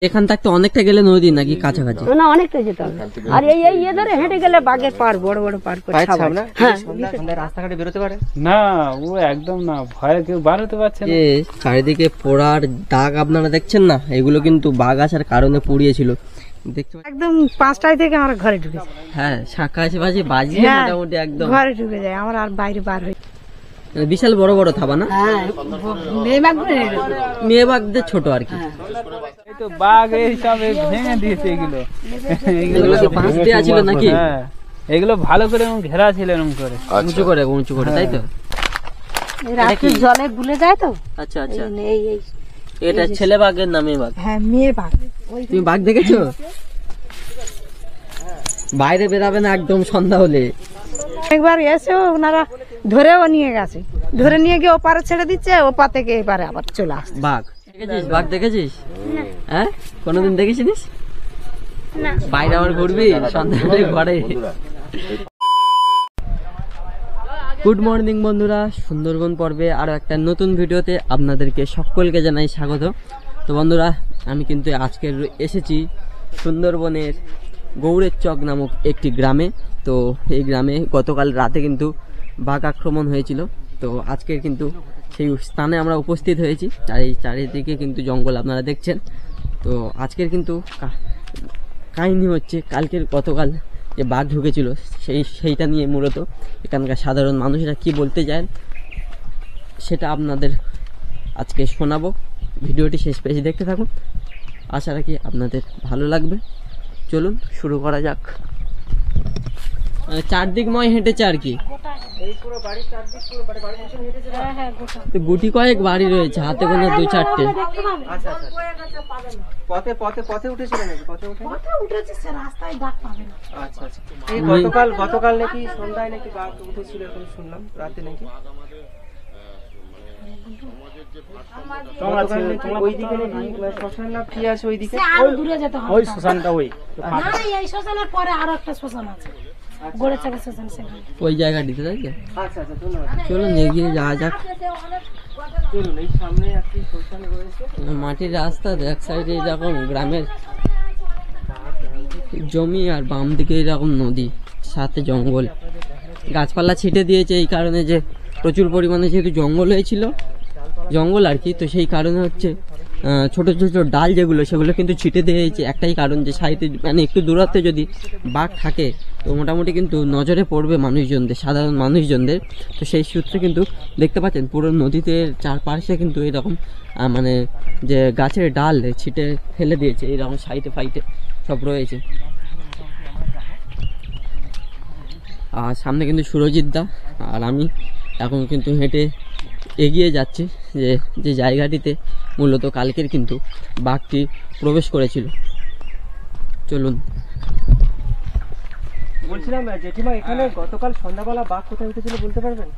এখান থাকতে অনেকটা গেলে নদী নাকি কাছাকাছি? না, অনেকটা যেতে হবে। আর এই ধরে হেঁটে গেলে বাঘের পার, বড় বড় পার করে রাস্তাঘাটে বেরোতে পারে না, ও একদম না, ভয়ে কেউ বার হতে পারছে না। চারিদিকে পোড়ার দাগ আপনারা দেখছেন না, এগুলো কিন্তু বাঘ আসার কারণে পুড়িয়েছিল। একদম 5টায় থেকে আমরা ঘরে ঢুকে যাই। হ্যাঁ, শাঁখা বাজি বাজিয়ে মোটামুটি একদম ঘরে ঢুকে যায়, আমরা আর বাইরে বার হই। বিশাল বড় বড় থাবা না? হ্যাঁ, মেয়ে বাঘদের ছোট আর কি। এই তো বাঘ এইসব ভেঙে দিয়েছে এগুলো। এগুলো তো পাঁচ দেওয়া ছিল নাকি? হ্যাঁ, এগুলো ভালো করে ঘেরা ছিল এরকম করে, উঁচু করে, তাই তো? রাত্রে জলে ভুলে যায় তো। আচ্ছা আচ্ছা, এটা ছেলে বাঘের না মেয়ে বাঘ? হ্যাঁ, মেয়ে বাঘ। তুমি বাঘ দেখেছো? বাইরে বেরাবে না একদম সন্ধ্যা হলে। একবার এসে ওনারা ধরেও নিয়ে গেছে, ধরে নিয়ে গিয়ে ওপারে ছেড়ে দিচ্ছে, ওপার থেকে এবারে আবার চলে আসছে। বাঘ দেখেছিস? বাঘ দেখেছিস? হ্যাঁ, কোনোদিন দেখেছিস? বাইরে আবার ঘুরবি সন্ধ্যা হলে ঘরে। গুড মর্নিং বন্ধুরা, সুন্দরবন পর্বে আরো একটা নতুন ভিডিওতে আপনাদেরকে সকলকে জানাই স্বাগত। তো বন্ধুরা, আমি কিন্তু আজকে এসেছি সুন্দরবনের গৌড়ের চক নামক একটি গ্রামে। তো এই গ্রামে গতকাল রাতে কিন্তু বাঘ আক্রমণ হয়েছিল। তো আজকে কিন্তু সেই স্থানে আমরা উপস্থিত হয়েছি। আর এই চারিদিকে কিন্তু জঙ্গল আপনারা দেখছেন। তো আজকের কিন্তু কাহিনী হচ্ছে গতকাল যে বাঘ ঢুকেছিল সেইটা নিয়ে মূলত এখানকার সাধারণ মানুষরা কি বলতে চান সেটা আপনাদের আজকে শোনাবো। ভিডিওটি শেষ পেজে দেখতে থাকুন, আশা রাখি আপনাদের ভালো লাগবে। চলুন শুরু করা যাক। চারদিকময় হেঁটেছে আর কি, গুটি কয়েক বাড়ি রয়েছে, হাতে গোনা 2-4টে। পথে উঠেছিল নাকি? গতকাল নাকি সন্ধ্যায় নাকি বাঘ উঠেছিল, এখন শুনলাম রাতে নাকি। শ্মশান না কি আছে ওইদিকে? ওই শ্মশানটা, ওই জায়গাটিতে, তাই তো? চলুন এগিয়ে যাওয়া যাক। মাটির রাস্তা, এক সাইডে এরকম গ্রামের জমি আর বাম দিকে এরকম নদী, সাথে জঙ্গল। গাছপালা ছিটে দিয়েছে এই কারণে যে প্রচুর পরিমাণে যেহেতু জঙ্গল আর কি, তো সেই কারণে হচ্ছে ছোট ছোট ডাল যেগুলো সেগুলো কিন্তু ছিটে দিয়েছে। একটাই কারণ যে সাইডে মানে একটু দূরত্বে যদি বাঘ থাকে তো মোটামুটি কিন্তু নজরে পড়বে মানুষজনদের, সাধারণ মানুষজনদের। তো সেই সূত্রে কিন্তু দেখতে পাচ্ছেন পুরো নদীতে চারপাশে কিন্তু এরকম মানে যে গাছের ডাল ছিটে ফেলে দিয়েছে, এরকম সাইডে ফাইটে সব রয়েছে। আর সামনে কিন্তু সুরজিৎ দা আর আমি এখন কিন্তু হেঁটে এগিয়ে যাচ্ছি যে জায়গাটিতে মূলত কালকের কিন্তু বাঘটি প্রবেশ করেছিল। চলুন। বলছিলাম জেঠিমা, এখানে গতকাল সন্ধ্যাবেলা বাঘ কোথায় উঠেছিল বলতে পারবেন?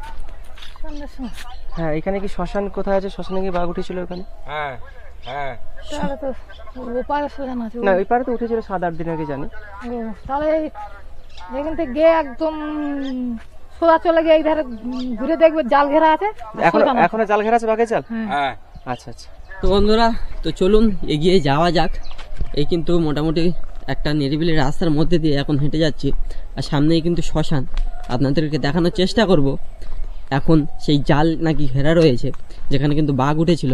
হ্যাঁ, এখানে কি শ্মশান কোথায় আছে? শ্মশানে কি বাঘ উঠেছিল এখানে? হ্যাঁ হ্যাঁ, না ওই পারে তো উঠেছিল 7-8 দিন আগে জানি। তাহলে এখান থেকে গিয়ে একদম সোজা চলে গিয়ে এই ধারে ঘুরে দেখবে জাল ঘেরা আছে। এখনো জাল ঘেরা আছে বাঘের জাল? হ্যাঁ। আচ্ছা আচ্ছা। তো বন্ধুরা, তো চলুন এগিয়ে যাওয়া যাক। এই কিন্তু মোটামুটি একটা নিরিবিলি রাস্তার মধ্যে দিয়ে এখন হেঁটে যাচ্ছি, আর সামনেই কিন্তু শ্মশান। আপনাদেরকে দেখানোর চেষ্টা করব এখন সেই জাল নাকি ঘেরা রয়েছে যেখানে কিন্তু বাঘ উঠেছিল,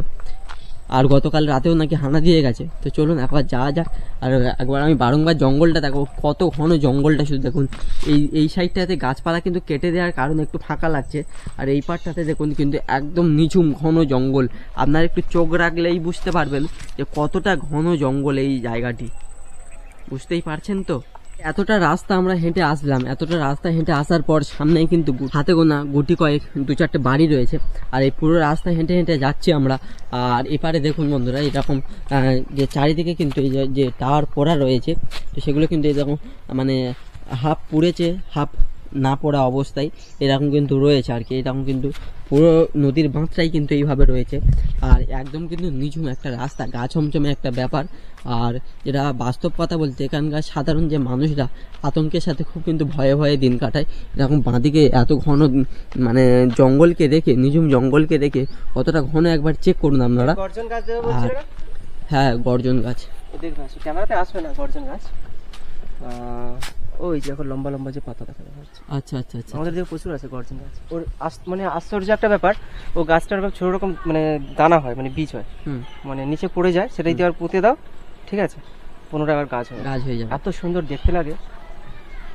আর গতকাল রাতেও নাকি হানা দিয়ে গেছে। তো চলুন একবার যাওয়া যাক। আর একবার আমি বারংবার জঙ্গলটা দেখো, কত ঘন জঙ্গলটা শুধু দেখুন। এই সাইডটাতে গাছপালা কিন্তু কেটে দেওয়ার কারণে একটু ফাঁকা লাগছে, আর এই পাটটাতে দেখুন কিন্তু একদম নিঝুম ঘন জঙ্গল। আপনার একটু চোখ রাখলেই বুঝতে পারবেন যে কতটা ঘন জঙ্গল এই জায়গাটি, বুঝতেই পারছেন তো। এতটা রাস্তা আমরা হেঁটে আসলাম, এতটা রাস্তা হেঁটে আসার পর সামনেই কিন্তু হাতে গোনা গুটি কয়েক 2-4টে বাড়ি রয়েছে, আর এই পুরো রাস্তা হেঁটে হেঁটে যাচ্ছি আমরা। আর এপারে দেখুন বন্ধুরা, এরকম যে চারিদিকে কিন্তু এই যে টাওয়ার পোড়া রয়েছে, তো সেগুলো কিন্তু এরকম মানে হাফ পুড়েছে হাফ না পড়া অবস্থায় এরকম কিন্তু রয়েছে আর কি। এরকম কিন্তু পুরো নদীর বাঁধটাই কিন্তু এইভাবে রয়েছে, আর একদম কিন্তু নিঝুম একটা রাস্তা, গা ছমছমে একটা ব্যাপার। আর যেটা বাস্তব কথা বলতে, এখানকার সাধারণ যে মানুষরা আতঙ্কের সাথে খুব কিন্তু ভয়ে ভয়ে দিন কাটায়। এরকম বাঁদিকে এত ঘন মানে জঙ্গলকে দেখে, নিঝুম জঙ্গলকে দেখে কতটা ঘন একবার চেক করুন আপনারা। হ্যাঁ, গর্জন গাছ দেখবে আসো, ক্যামেরাতে আসবে না গর্জন গাছ। ওই যে এখন লম্বা লম্বা যে পাতা দেখা যাচ্ছে, আচ্ছা আচ্ছা আচ্ছা আমাদের দিকে প্রচুর আছে গর্জন গাছ। ওর মানে আশ্চর্য একটা ব্যাপার, ও গাছটার ছোট রকম মানে দানা হয়, মানে বীজ হয়, হুম মানে নিচে পড়ে যায়, সেটাই দিয়ে আবার পুঁতে দাও, ঠিক আছে, 15 টাকার গাছ হয়, গাছ হয়ে যাবে। এত সুন্দর দেখতে লাগে,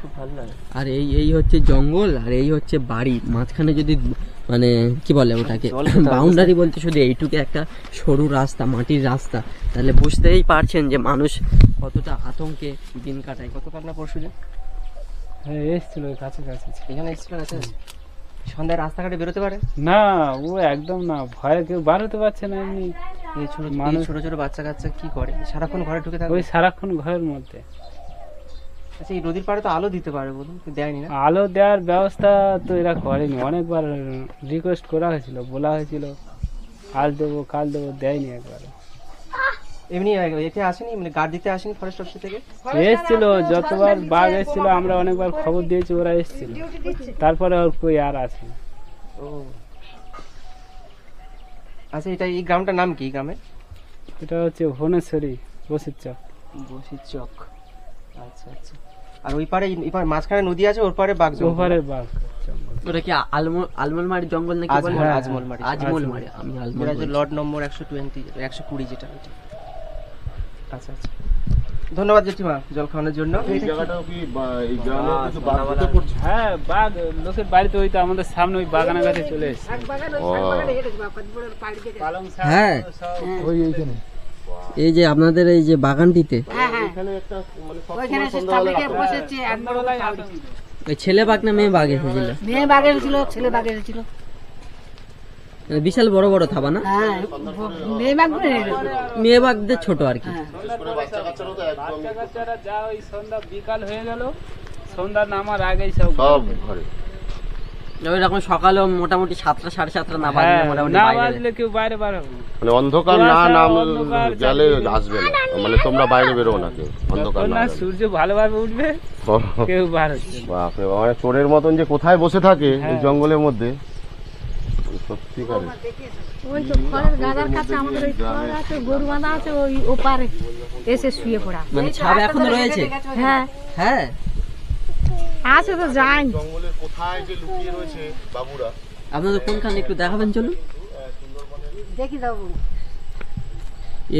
খুব ভালো লাগে। আর এই এই হচ্ছে জঙ্গল আর এই হচ্ছে বাড়ি, মাঝখানে যদি মানে কি বলে ওটাকে জল কোথায়? বাউন্ডারি বলতে শুধু এইটুকু একটা সরু রাস্তা, মাটির রাস্তা, তাহলে বুঝতেই পারছেন যে মানুষ কতটা আতঙ্কে দিন কাটায়। গতকাল না পরশু যে হ্যাঁ এসছিল ওই কাছে কাছে। এখানে এসেছিল গাছে, সন্ধ্যায় রাস্তাঘাটে বেরোতে পারে, না ও একদম না, ভয়ে কেউ বার হতে পারছে না। এমনি এই ছোট মানুষ- ছোট ছোট বাচ্চা কাচ্চা কি করে, সারাক্ষণ ঘরে ঢুকে থাকবে। ওই সারাক্ষণ ঘরের মধ্যে। আচ্ছা এই নদীর পাড়ে তো আলো দিতে পারে, বলুন, দেয়নি না? আলো দেওয়ার ব্যবস্থা তো এরা করেনি, অনেকবার রিকোয়েস্ট করা হয়েছিল, বলা হয়েছিল আজ দেবো কাল দেবো, দেয়নি একবার। এমনি এতে আসেনি, মানে গার্ড দিতে আসেনি ফরেস্ট অফিস থেকে? এসছিল যতবার বাঘ এসছিল, আমরা অনেকবার খবর দিয়েছি, ওরা এসছিল, তারপরে ওর কই আর আসেনি। ও আচ্ছা, এটা এই গ্রামটার নাম কি, গ্রামে? এটা হচ্ছে ভুবনেশ্বরী বসির চক। বসির চক। আচ্ছা আচ্ছা। আর ওই পারে মাঝখানে নদী আছে, ওর পারে বাঘ জঙ্গল। ওপারে বাঘ জঙ্গল। ওটা কি আলমলমারি জঙ্গল নাকি বলে? আজমল, আজমলমারি। আজমলমারি, আমি আলমল যেটা যে বলছি। লট নম্বর 120 যেটা ওইটা। আচ্ছা আচ্ছা, ধন্যবাদ জেঠিমা জল খাওয়ানোর জন্য। এই জায়গাটাও কি এই গ্রামে কিছু বাঘ ঢুকে পড়ছে? হ্যাঁ বাঘ লোকের বাড়িতে, ওই তো আমাদের সামনে ওই বাগানের কাছে চলে এসেছে। পালং শাক হ্যাঁ সব ওই এইখানে এই যে আপনাদের এই যে বাগানটিতে এখানে একটা মানে সবসময় সন্ধ্যাবেলা সন্ধ্যাবেলায় আসে। ওই ছেলে বাঘ না মেয়ে বাঘ এসেছিল? মেয়ে বাঘ এসেছিল, ছেলে বাঘ এসেছিল। মানে বিশাল বড় বড় থাবা না? হ্যাঁ, মেয়ে বাঘ মেয়ে বাঘদের ছোট আর কি। বাচ্চা কাচ্চারও তো একদম বাচ্চা কাচ্চারা যা ওই সন্ধ্যা বিকাল হয়ে গেল, সন্ধ্যা নামার আগেই সব সব ঘরে। ওই রকম সকালেও মোটামুটি 7টা 7:30 না বাজলে হ্যাঁ, মোটামুটি না বাইরে বাজলে কেউ বাইরে বার হবে না। মানে অন্ধকার না কুয়াশা, নাম অন্ধকার গেলে চারিদিকে। আসবে না, মানে তোমরা বাইরে বেরো না কেউ, অন্ধকার যতক্ষণ না না গেলে। সূর্য ভালোভাবে উঠবে কেউ বার হচ্ছে না। বাপরে বাবা, মানে চোরের মতন যে কোথায় বসে থাকে এই হ্যাঁ। জঙ্গলের মধ্যে, সত্যিকারে। ওই তো খড়ের গাদার কাছে আমাদের ওই খড় আছে, গরু বাঁধা আছে, ওই ওপারে এসে শুয়ে পড়া। মানে ছাপ এখনো রয়েছে? হ্যাঁ হ্যাঁ আছে তো, যায়নি। জঙ্গলের কোথায় যে লুকিয়ে রয়েছে বাবুরা। আপনাদের কোনখানে একটু দেখাবেন চলুন। দেখি যাবো।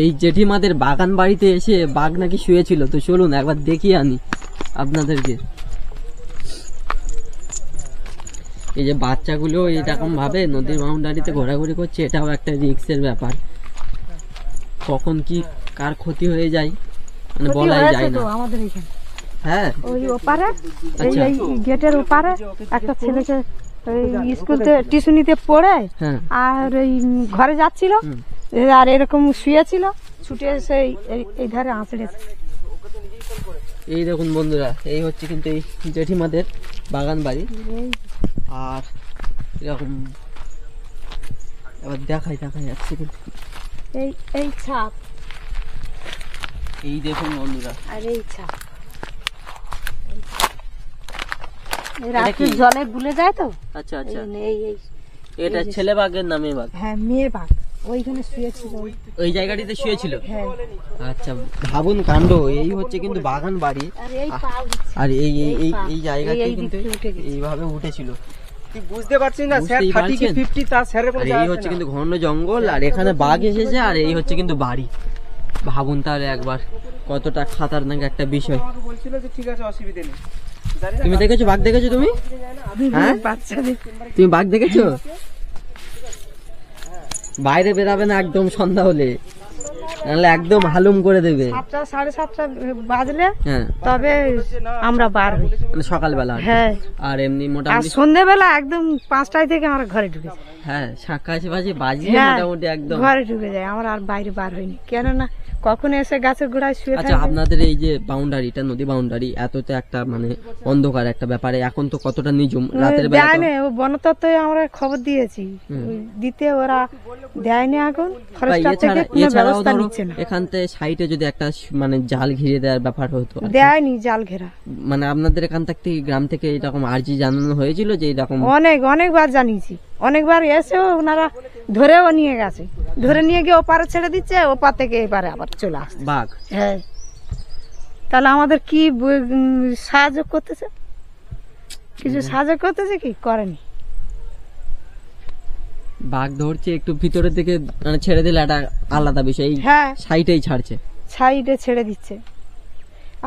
এই জেঠিমাদের বাগান বাড়িতে এসে বাঘ নাকি শুয়েছিল, তো চলুন একবার দেখিয়ে আনি আপনাদেরকে। এই যে বাচ্চাগুলো এরকম ভাবে নদীর বাউন্ডারিতে ঘোরাঘুরি করছে, এটাও একটা রিস্কের ব্যাপার, কখন কি কার ক্ষতি হয়ে যায় মানে ক্ষতি বলাই হয়েছে যায় তো না। আমাদের এখানে, হ্যাঁ ওই ওপারে, আচ্ছা। এই গেটের ওপারে একটা ছেলেকে ওই স্কুল টিউশনিতে পড়ে হ্যাঁ আর ওই ঘরে যাচ্ছিল, হুম। আর এরকম শুয়েছিল, ছুটে এসে এই ধারে আঁচড়েছে। এই দেখুন বন্ধুরা, এই হচ্ছে কিন্তু এই জেঠিমাদের বাগান বাড়ি। আর এরকম এবার দেখাই যাচ্ছে কিন্তু এই ছাপ, এই দেখুন বন্ধুরা, আর এই ছাপ, এই এটা রাত্রে কি? জলে গুলে যায় তো, আচ্ছা এই আচ্ছা, জন্য এই এটা ছেলে বাঘের না মেয়ে বাঘ? হ্যাঁ মেয়ে বাঘ ওইখানে শুয়েছিল। ওই জায়গাটিতে শুয়েছিল? হ্যাঁ, আচ্ছা ভাবুন কাণ্ড, এই হচ্ছে কিন্তু বাগান বাড়ি, আর এই পাও দিচ্ছে। আর এই এই এই পা, এই জায়গাতে এই দিক কিন্তু থেকে উঠে গেছে। এইভাবে উঠেছিল। তুই বুঝতে পারছিস না, স্যার বুঝতেই 30 কি পারছেন। 50, তার স্যারের কোনো আর যায় এই আসে হচ্ছে না। কিন্তু ঘন জঙ্গল, আর এখানে বাঘ এসেছে, আর এই হচ্ছে কিন্তু বাড়ি। ভাবুন তাহলে একবার কতটা খাতারনাক একটা বিষয়। আমাকে বলছিল যে ঠিক আছে, অসুবিধা নেই। জানি না তুমি দেখেছো বাঘ? দেখেছো তুমি? হ্যাঁ বাচ্চাদের তুমি বাঘ দেখেছো? বাইরে বেরাবে না একদম সন্ধ্যা হলে, নাহলে একদম হালুম করে দেবে। 7টা 7:30 বাজলে হ্যাঁ তবে আমরা বার হই। মানে সকালবেলা আর কি। হ্যাঁ, আর এমনি আর মোটামুটি সন্ধ্যেবেলা একদম 5টায় থেকে আমরা ঘরে ঢুকে যাই। হ্যাঁ 5:30 বাজিয়ে হ্যাঁ, মোটামুটি একদম। ঘরে ঢুকে যাই, আমরা আর বাইরে বার হইনি, কেননা কখন এসে গাছের গোড়ায় শুয়ে আচ্ছা থাকবে। আপনাদের এই যে বাউন্ডারিটা, নদী বাউন্ডারি, এত তো একটা মানে অন্ধকার একটা ব্যাপারে, এখন তো কতটা নিঝুম রাতের বেলা তো- দেয়নি, ও বনতত্ত্বে আমরা খবর দিয়েছি, ওই দিতে ওরা দেয়নি, এখন ফরেস্টার থেকে কোনো এছাড়াও ব্যবস্থা ধরো নিচ্ছে না। এখান থেকে সাইডে যদি একটা মানে জাল ঘিরে দেওয়ার ব্যাপার হতো আর কি। দেয়নি জাল ঘেরা, মানে আপনাদের এখান থেকে গ্রাম থেকে এরকম আর্জি জানানো হয়েছিল যে এরকম? অনেকবার জানিয়েছি, অনেকবার এসেও ওনারা ধরেও নিয়ে গেছে, ধরে নিয়ে গিয়ে ওপারে ছেড়ে দিচ্ছে, ওপার থেকে এপারে আবার চলে আসছে। বাঘ হ্যাঁ, তাহলে আমাদের কি সাহায্য করতেছে? কিছু সাহায্য করতেছে কি? করেনি। বাঘ ধরছে একটু ভিতরের দিকে মানে ছেড়ে দিলে একটা আলাদা বিষয়, এই হ্যাঁ, সাইডেই ছাড়ছে। সাইডে ছেড়ে দিচ্ছে।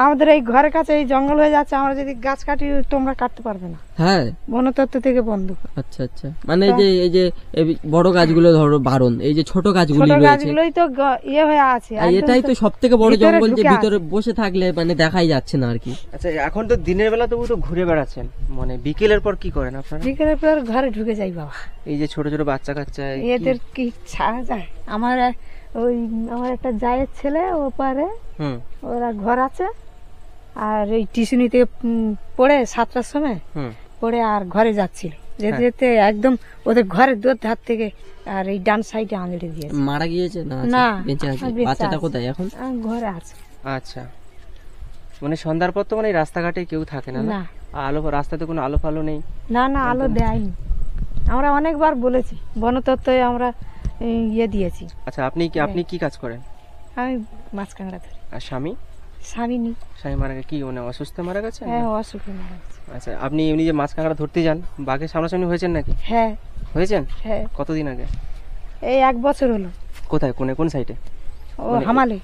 আমাদের এই ঘরের কাছে এই জঙ্গল হয়ে যাচ্ছে, আমরা যদি গাছ কাটি তোমরা কাটতে পারবে না, হ্যাঁ বনতত্ত্ব থেকে বন্ধ। আচ্ছা আচ্ছা, মানে এই যে এই বড় গাছগুলো ধরো বারণ, এই যে ছোট গাছগুলি ছোট রয়েছে, গাছগুলোই তো ইয়ে হয়ে আছে। আর এটাই তো সব থেকে বড় ভিতরে জঙ্গল, যে ঢুকে ভিতরে বসে থাকলে মানে দেখাই যাচ্ছে না আর কি। আচ্ছা, এখন তো দিনের বেলা তবু তো ঘুরে বেড়াচ্ছেন, মানে বিকেলের পর কি করেন আপনারা? বিকেলের পর ঘরে ঢুকে যাই বাবা। এই যে ছোট ছোট বাচ্চা কাচ্চা এদের কি ছাড়া যায়? আমার আমার একটা জায়ের ছেলে ওপারে, হুম ওরা ঘর আছে, আর এই টিউশনিতে পড়ে 7টার সময় হুম পড়ে আর ঘরে যাচ্ছিল, যেতে হ্যাঁ। যেতে একদম ওদের ঘরের দুয়ার ধার থেকে আর এই ডান সাইডে আঙুলে দিয়েছে। মারা গিয়েছে না আছে? না, বেঁচে আছে? বেঁচে বাচ্চাটা আছে। কোথায় এখন? ঘরে আছে। আচ্ছা, মানে সন্ধ্যার পর তো মানে রাস্তাঘাটে কেউ থাকে না, না? না আলো, রাস্তাতে কোনো আলো ফালো নেই? না না, আলো দেয়নি। আমরা অনেকবার বলেছি, বনতত্ত্বে আমরা ইয়ে দিয়েছি। আচ্ছা, আপনি কি কাজ করেন? আমি মাছ কাঁকড়া ধরি। আর স্বামী? স্বামী নি। স্বামী মারা গেছে কি, মানে অসুস্থ মারা গেছে? হ্যাঁ, অসুখে মারা গেছে। আচ্ছা, আপনি এমনি যে মাছ কাঁকড়া ধরতে যান, বাঘের সামনাসামনি হয়েছেন নাকি? হ্যাঁ হয়েছেন? হ্যাঁ, কতদিন আগে? এই 1 বছর হলো। কোথায়, কোন সাইডে? ও হামালে,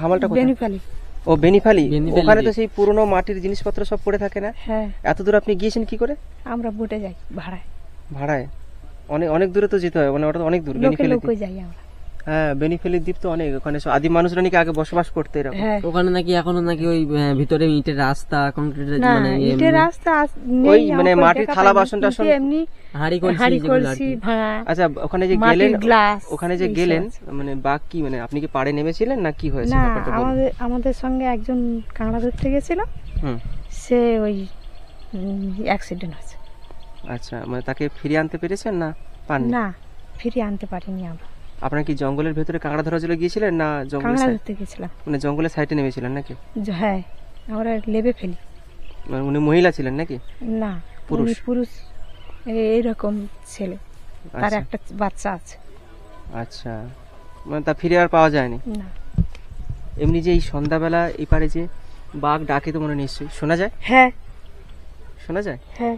হামালটা কোথায়? বেনিফালি। ও বেনিফালি। বেনিফালি ওখানে তো দিয়ে। সেই পুরনো মাটির জিনিসপত্র সব পড়ে থাকে না? হ্যাঁ, এত দূর আপনি গিয়েছেন কি করে? আমরা বোটে যাই ভাড়ায়, ভাড়ায়? অনেক দূরে তো যেতে হয়, মানে ওটা তো অনেক দূর। লোকে বেনিফালি লোকে যাই আমরা। হ্যাঁ, বেনিফালি দ্বীপ তো অনেক, ওখানে সব আদিম মানুষরা নাকি আগে বসবাস করতে এরকম। হ্যাঁ, ওখানে নাকি এখনো নাকি ওই ভিতরে ইটের রাস্তা, কংক্রিটের না মানে ইটের রাস্তা ওই নেই, মানে আমাকে মাটির দেখা থালা পাইনি, বাসন টাসন, কিন্তু এমনি হাঁড়ি কলসি হাঁড়ি যেগুলো আর কলসি কি। ভাঙা, আচ্ছা, ওখানে যে মাটির গেলেন, গ্লাস, ওখানে যে এইসব গেলেন, আছে। মানে বাঘ কি, মানে আপনি কি পাড়ে নেমেছিলেন না কি হয়েছে না, ব্যাপারটা বলুন। আমাদের সঙ্গে একজন কাঁকড়া ধরতে গেছিল, হুম, সে ওই অ্যাক্সিডেন্ট হয়েছে। আচ্ছা, মানে তাকে ফিরিয়ে আনতে পেরেছেন না পাননি? না, ফিরিয়ে আনতে পারিনি আমরা। আপনারা কি জঙ্গলের ভেতরে কাঁকড়া ধরার জন্য গিয়েছিলেন না জঙ্গলের কাঁকড়া সাইড, ধরতে গেছিলাম। মানে জঙ্গলের সাইডে নেমেছিলেন নাকি? হ্যাঁ, আমরা লেবে ফেলি। মানে উনি মহিলা ছিলেন নাকি? না, পুরুষ? উনি পুরুষ, এইরকম ছেলে, তার আচ্ছা। একটা বাচ্চা আছে। আচ্ছা, মানে তা ফিরে আর পাওয়া যায়নি? না, এমনি যে এই সন্ধ্যাবেলা এই পারে যে বাঘ ডাকে তো মনে নিশ্চয়ই শোনা যায়? হ্যাঁ শোনা যায়? হ্যাঁ,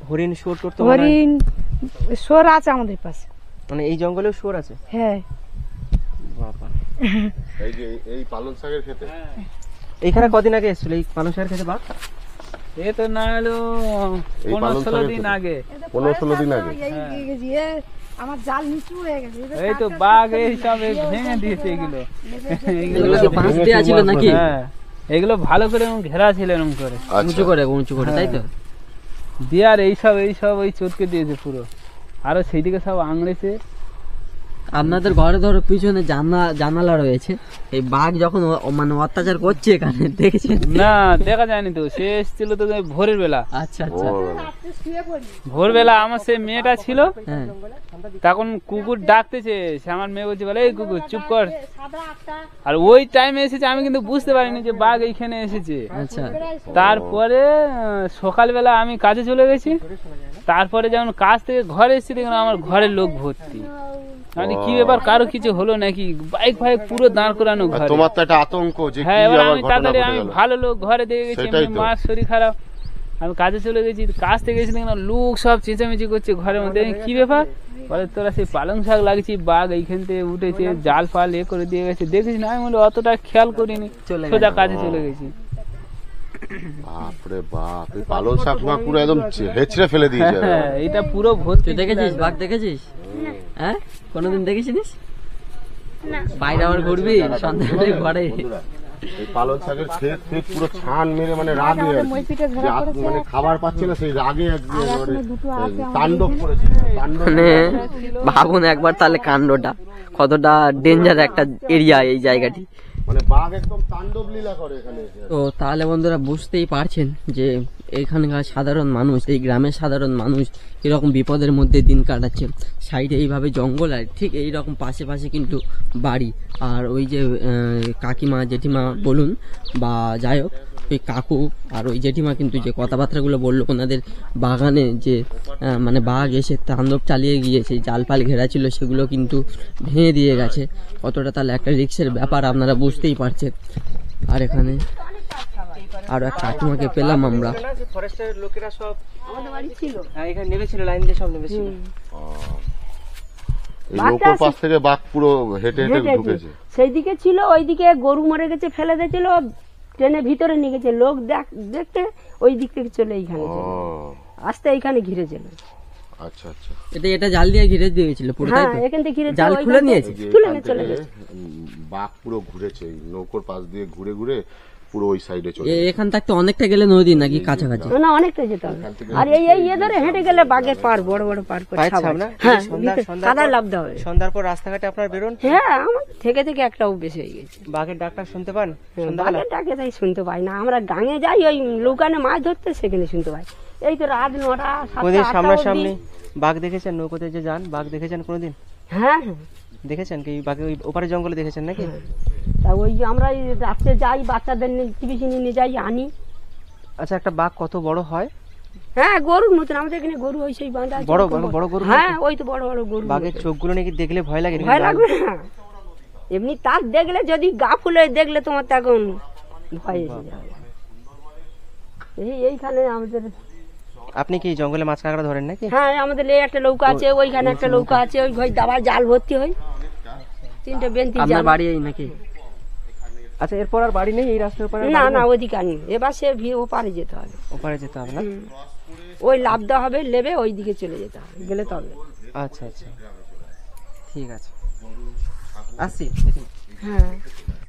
হরিণ শুয়োর টোর তো মনে হয়? হরিণ সোর আছে আমাদের পাশে। মানে এই জঙ্গলেও শুয়োর আছে? হ্যাঁ, বাবা, এই যে এই পালং শাকের খেতে এইখানে কদিন আগে এসেছিল এই পালং শাকের খেতে বাঘ? এ তো না হলো এই পালং 15-16 শাকের দিন খেতে? আগে। 15-16 দিন আগে। আমার জাল নিচু হয়ে গেছে। এই তো বাঘ এই সব ভেঙে দিয়েছে এগুলো। এগুলো কি বাঁশ দেওয়া ছিল নাকি? হ্যাঁ, এগুলো ভালো করে এরকম ঘেরা ছিল এরকম করে উঁচু করে তাই তো? দিয়ে আর এইসব ওই চটকে দিয়েছে পুরো, আরো সেইদিকে সব আঙড়েছে। আপনাদের ঘরে ধরো পিছনে জানালা রয়েছে, এই বাঘ যখন মানে অত্যাচার করছে এখানে দেখেছেন? না, দেখা যায়নি তো, সে এসেছিল তো ওই ভোরের বেলা। আচ্ছা আচ্ছা, ভোরবেলা আমার সে মেয়েটা ছিল, হ্যাঁ তখন কুকুর ডাকতেছে, সে আমার মেয়ে বলছে বলে এই কুকুর চুপ কর, আর ওই টাইমে এসেছে, আমি কিন্তু বুঝতে পারিনি যে বাঘ এইখানে এসেছে। আচ্ছা, তারপরে সকালবেলা আমি কাজে চলে গেছি, তারপরে যখন কাজ থেকে ঘরে এসেছি দেখলাম আমার ঘরের লোক ভর্তি। মানে কি ব্যাপার, কারো কিছু হলো নাকি, বাইক ফাইক পুরো দাঁড় করানো আর ঘরে। তোমার তো একটা আতঙ্ক যে কি হ্যাঁ, এবার আবার আমি ঘটনা তাড়াতাড়ি, ঘটে আমি গেল। ভালো লোক ঘরে দেখে গেছি, সেটাই এমনি তো। মার শরীর খারাপ, আমি কাজে চলে গেছি, কাজ থেকে এসে দেখলাম লোক সব চেঁচামেচি করছে ঘরের মধ্যে। কি ব্যাপার, বলে তোরা সেই পালং শাক লাগিয়েছি, বাঘ এইখান থেকে উঠেছে, জাল ফাল করে দিয়ে গেছে, দেখিস না? আমি বলি অতটা খেয়াল করিনি, সোজা কাজে চলে গেছি। বাপরে বাপ, এই পালং শাক না পুরো একদম হেঁচড়ে ফেলে দিয়েছে। হ্যাঁ, এটা পুরো ভর্তি। তুই দেখেছিস বাঘ দেখেছিস? হ্যাঁ, কোনোদিন দেখেছিস? বাইরে আবার ঘুরবি সন্ধ্যাবেলা ঘরে। এই পালং শাকের ক্ষেত পুরো ছান মেরে মানে রাগে আর কি। যে মানে খাবার পাচ্ছে না সেই রাগে একদম তাণ্ডব করেছে, তাণ্ডব। মানে ভাবুন একবার তাহলে কাণ্ডটা কতটা ডেঞ্জার একটা এরিয়া এই জায়গাটি। মানে বাঘ একদম তাণ্ডব লীলা করে এখানে এসে। তো তাহলে বন্ধুরা বুঝতেই পারছেন যে এখানকার সাধারণ মানুষ, এই গ্রামের সাধারণ মানুষ এরকম বিপদের মধ্যে দিন কাটাচ্ছে। সাইডে এইভাবে জঙ্গল, আর ঠিক এইরকম পাশে পাশে কিন্তু বাড়ি। আর ওই যে কাকিমা জেঠিমা বলুন বা যাই হোক, ওই কাকু আর ওই জেঠিমা কিন্তু যে কথাবার্তাগুলো বললো, ওনাদের বাগানে যে মানে বাঘ এসে তাণ্ডব চালিয়ে গিয়েছে, জাল ফাল ঘেরা ছিল সেগুলো কিন্তু ভেঙে দিয়ে গেছে। কতটা তাহলে একটা রিস্কের ব্যাপার আপনারা বুঝতেই পারছেন। আর এখানে আরো এক কাকিমাকে পেলাম আমরা। ফরেস্টের লোকেরা সব আমাদের বাড়ি ছিল। হ্যাঁ এখানে নেমেছিল, লাইন দিয়ে সব নেমেছিল। এই নৌকোর পাশ থেকে বাঘ পুরো হেঁটে হেঁটে ঢুকেছে। সেই দিকে ছিল, ওইদিকে গরু মরে গেছে ফেলে দিয়েছিল, ট্রেনে ভিতরে নিয়ে গেছে লোক দেখতে, ওই দিক থেকে চলে এইখানে চলে। আসতে এইখানে ঘিরেছিল। আচ্ছা আচ্ছা। এটা জাল দিয়ে ঘিরে দিয়েছিল পুরো, তাই হ্যাঁ তো? এখান থেকে ঘিরেছে, জাল খুলে নিয়েছে? তুলে নিয়ে চলে গেছে। বাঘ পুরো ঘুরেছে এই নৌকোর পাশ দিয়ে, ঘুরে ঘুরে পুরো ওই সাইডে চলে এখান থাকতে অনেকটা গেলে নদী নাকি কাছাকাছি? না অনেকটা যেতে হবে। আর এই ধরে হেঁটে গেলে বাঘের পার, বড় বড় পার করে পায়ের খাবার। ছাপ না? হ্যাঁ সন্ধ্যার কাদায় পর- লাভতে হবে। সন্ধ্যার পর রাস্তাঘাটে আপনার বেরোন, হ্যাঁ আমার থেকে একটাও বেশি হয়ে গেছে। বাঘের ডাকটা শুনতে পান সন্ধ্যাবেলা? বাঘের ডাকে তাই শুনতে পাই না, আমরা গাঙে যাই ওই নৌকানে মাছ ধরতে, সেখানে শুনতে পাই। এই তো রাত 9টা 7টা কোনদিন 8টা সামনাসামনি অবধি। বাঘ দেখেছেন? নৌকোতে যে যান, বাঘ দেখেছেন কোনোদিন? হ্যাঁ হ্যাঁ দেখেছেন কি বাঘে ওই ওপারে জঙ্গলে দেখেছেন নাকি? তা ওই যে আমরা এই রাত্রে যাই, বাচ্চাদের টিভিশন নিয়ে যাই, আনি। আচ্ছা, একটা বাঘ কত বড় হয়? হ্যাঁ গরুর মতন, আমাদের এখানে গরু ওই সেই বাঁধা আছে, বড় ওরকম বড় বড় গরু? হ্যাঁ ওই তো বড় বড় গরু। বাঘের চোখগুলো নাকি দেখলে ভয় লাগে? ভয় লাগবে না, এমনি তার দেখলে যদি গা ফুলে দেখলে তোমার তখন ভয় এসে যাবে। এইখানে আমাদের, আপনি কি জঙ্গলে মাছ কাঁকড়া ধরেন নাকি? হ্যাঁ আমাদের এই একটা নৌকা আছে, ওইখানে একটা নৌকা আছে, ওই ঘর দাবার জাল ভর্তি হয়, 3টে বেন্তি জাল। আপনার বাড়ি এই নাকি? আচ্ছা, এরপর আর বাড়ি নেই এই রাস্তার উপরে? না না ওইদিকে আনি, এবার সে ওপারে যেতে হবে, ওপারে যেতে হবে না? ওই লাভ দেওয়া হবে, লেবে ওই দিকে চলে যেতে হবে, গেলে তবে। আচ্ছা আচ্ছা, ঠিক আছে, আসছি। হ্যাঁ